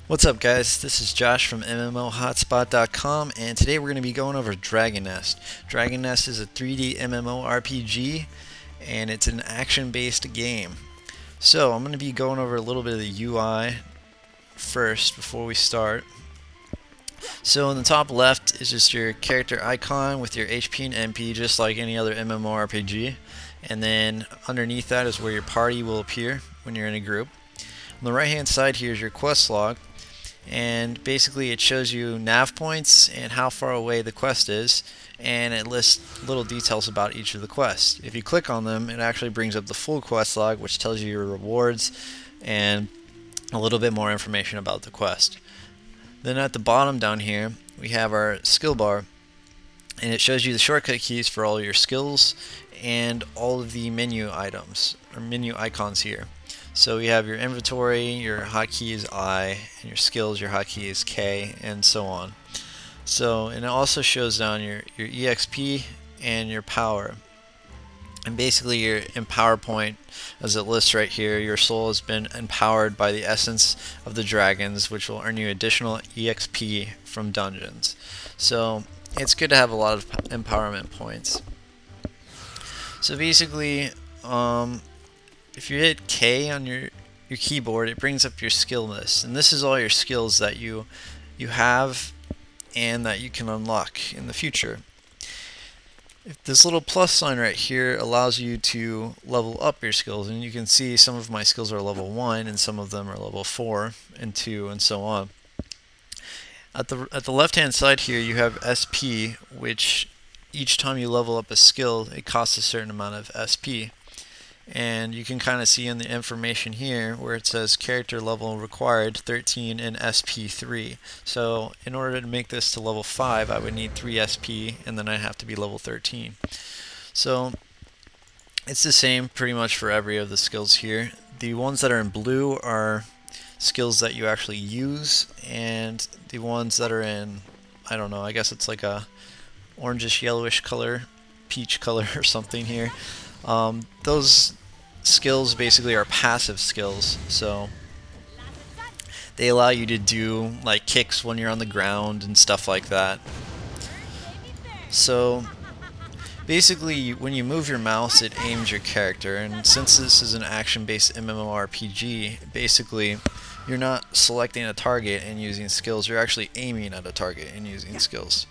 What's up, guys? This is Josh from MMOHotspot.com, and today we're going to be going over Dragon Nest. Dragon Nest is a 3D MMORPG, and it's an action-based game. So I'm going to be going over a little bit of the UI first before we start. So in the top left is just your character icon with your HP and MP, just like any other MMORPG. And then underneath that is where your party will appear when you're in a group. On the right hand side here is your quest log, and basically it shows you nav points and how far away the quest is, and it lists little details about each of the quests. If you click on them, it actually brings up the full quest log, which tells you your rewards and a little bit more information about the quest. Then at the bottom down here we have our skill bar, and it shows you the shortcut keys for all your skills and all of the menu items or menu icons here. So we have your inventory, your hotkey is I, and your skills, your hotkey is K, and so on. So, and it also shows down your EXP and your power. And basically your empower point, as it lists right here, your soul has been empowered by the essence of the dragons, which will earn you additional EXP from dungeons. So it's good to have a lot of empowerment points. So basically, if you hit K on your keyboard, it brings up your skill list, and this is all your skills that you have and that you can unlock in the future. If this little plus sign right here allows you to level up your skills, and you can see some of my skills are level 1 and some of them are level 4 and 2 and so on. At the left hand side here you have SP, which each time you level up a skill it costs a certain amount of SP. And you can kind of see in the information here where it says character level required 13 and SP 3. So in order to make this to level 5 I would need 3 SP, and then I have to be level 13. So it's the same pretty much for every of the skills here. The ones that are in blue are skills that you actually use, and the ones that are in, I don't know, I guess it's like a orangish yellowish color, peach color or something here. Those skills basically are passive skills, so they allow you to do like kicks when you're on the ground and stuff like that. So basically when you move your mouse it aims your character, and since this is an action-based MMORPG, basically you're not selecting a target and using skills, you're actually aiming at a target and using skills.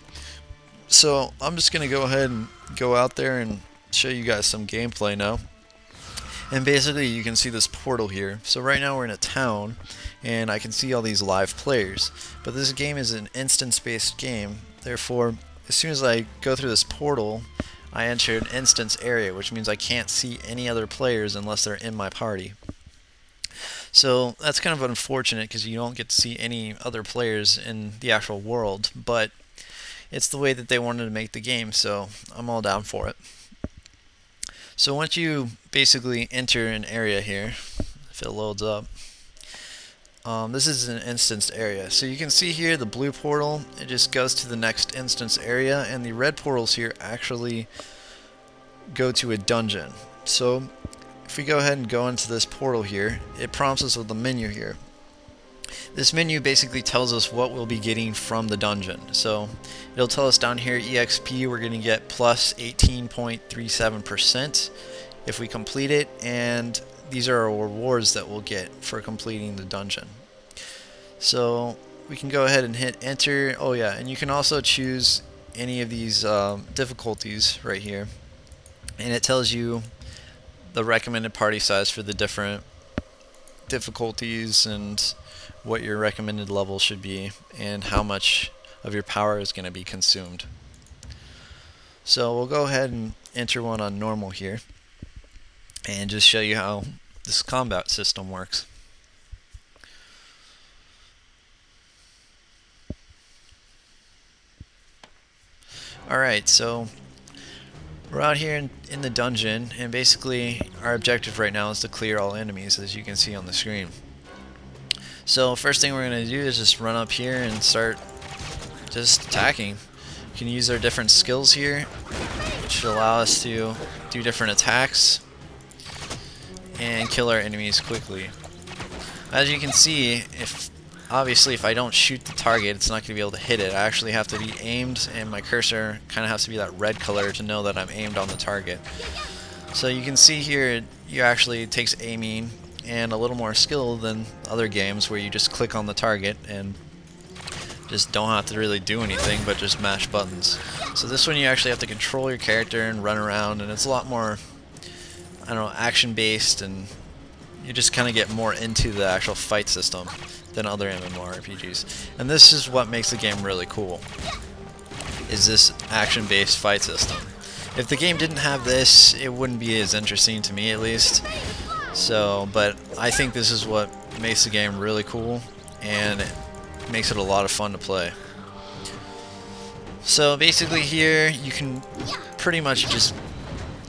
So I'm just going to go ahead and go out there and show you guys some gameplay now. And basically you can see this portal here. So right now we're in a town and I can see all these live players, but this game is an instance-based game. Therefore, as soon as I go through this portal I enter an instance area, which means I can't see any other players unless they're in my party. So that's kind of unfortunate because you don't get to see any other players in the actual world, but it's the way that they wanted to make the game, so I'm all down for it. So once you basically enter an area here, if it loads up, this is an instanced area. So you can see here the blue portal, it just goes to the next instance area, and the red portals here actually go to a dungeon. So if we go ahead and go into this portal here, it prompts us with the menu here. This menu basically tells us what we'll be getting from the dungeon. So it'll tell us down here EXP we're going to get plus 18.37% if we complete it, and these are our rewards that we'll get for completing the dungeon. So we can go ahead and hit enter. Oh yeah, and you can also choose any of these difficulties right here, and it tells you the recommended party size for the different difficulties and what your recommended level should be and how much of your power is going to be consumed. So we'll go ahead and enter one on normal here and just show you how this combat system works. Alright, so we're out here in the dungeon, and basically our objective right now is to clear all enemies, as you can see on the screen. So first thing we're going to do is just run up here and start just attacking. You can use our different skills here, which allow us to do different attacks and kill our enemies quickly. As you can see, if obviously if I don't shoot the target, it's not going to be able to hit it. I actually have to be aimed, and my cursor kind of has to be that red color to know that I'm aimed on the target. So you can see here, it actually takes aiming and a little more skill than other games where you just click on the target and just don't have to really do anything but just mash buttons. So this one you actually have to control your character and run around, and it's a lot more, I don't know, action based, and you just kind of get more into the actual fight system than other MMORPGs. And this is what makes the game really cool, is this action based fight system. If the game didn't have this, it wouldn't be as interesting to me, at least. So, but I think this is what makes the game really cool, and it makes it a lot of fun to play. So basically here, you can pretty much just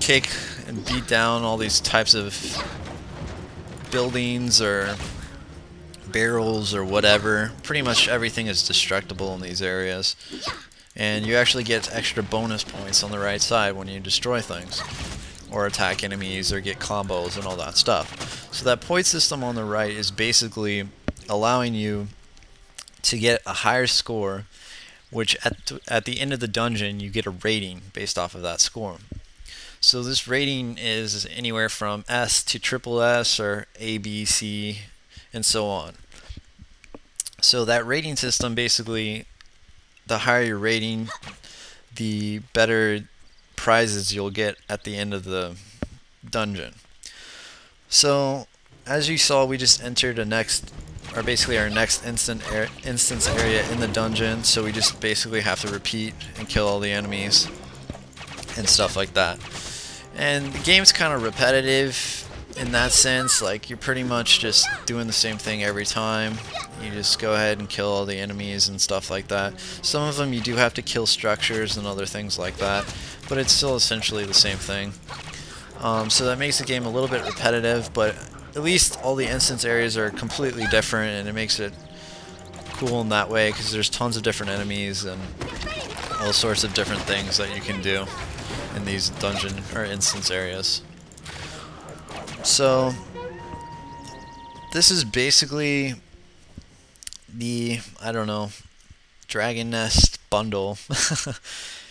kick and beat down all these types of buildings or barrels or whatever. Pretty much everything is destructible in these areas. And you actually get extra bonus points on the right side when you destroy things, or attack enemies, or get combos and all that stuff. So that point system on the right is basically allowing you to get a higher score, which at the end of the dungeon you get a rating based off of that score. So this rating is anywhere from S to triple S, or A, B, C, and so on. So that rating system, basically, the higher your rating, the better prizes you'll get at the end of the dungeon. So as you saw, we just entered basically our next instance area in the dungeon. So we just basically have to repeat and kill all the enemies and stuff like that. And the game's kind of repetitive in that sense. Like, you're pretty much just doing the same thing every time. You just go ahead and kill all the enemies and stuff like that. Some of them you do have to kill structures and other things like that, but it's still essentially the same thing. So that makes the game a little bit repetitive, but at least all the instance areas are completely different, and it makes it cool in that way, because there's tons of different enemies and all sorts of different things that you can do in these dungeon or instance areas. So this is basically the, I don't know, Dragon Nest bundle.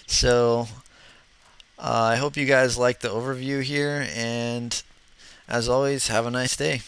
So I hope you guys like the overview here, and as always, have a nice day.